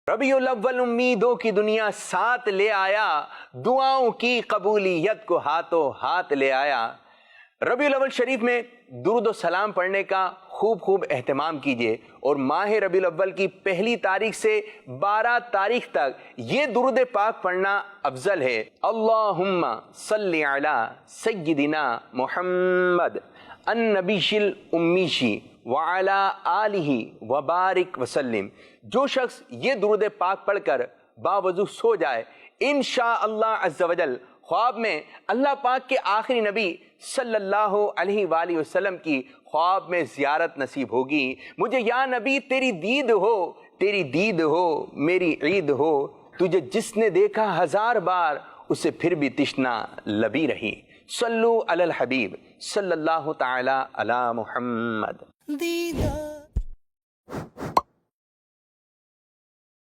रबीउल अव्वल उम्मीदों की दुनिया साथ ले आया, दुआओं की कबूलियत को हाथों हाथ ले आया। रबीउल अव्वल शरीफ में दुरूद सलाम पढ़ने का खूब एहतमाम कीजिए और माह रबीउल अव्वल की पहली तारीख से 12 तारीख तक ये दुरूद पाक पढ़ना अफजल है। अल्लाहुम्मा सल्ली अला सय्यिदिना मुहम्मद अन्नबीशिल उम्मीशी वअला आलिही वबारिक वसल्लिम। जो शख्स ये दुरूद पाक पढ़कर बावजू सो जाए, इंशाअल्लाह अज़्ज़ा वजल ख्वाब में अल्लाह पाक के आखिरी नबी सल्लल्लाहु अलैहि वसल्लम की ख्वाब में ज़ियारत नसीब होगी। मुझे या नबी तेरी दीद हो मेरी ईद हो। तुझे जिसने देखा 1000 बार उसे फिर भी तिश्ना लबी रही। सल्लु अलल हबीब सल्लल्लाहु ताला अला मुहम्मद।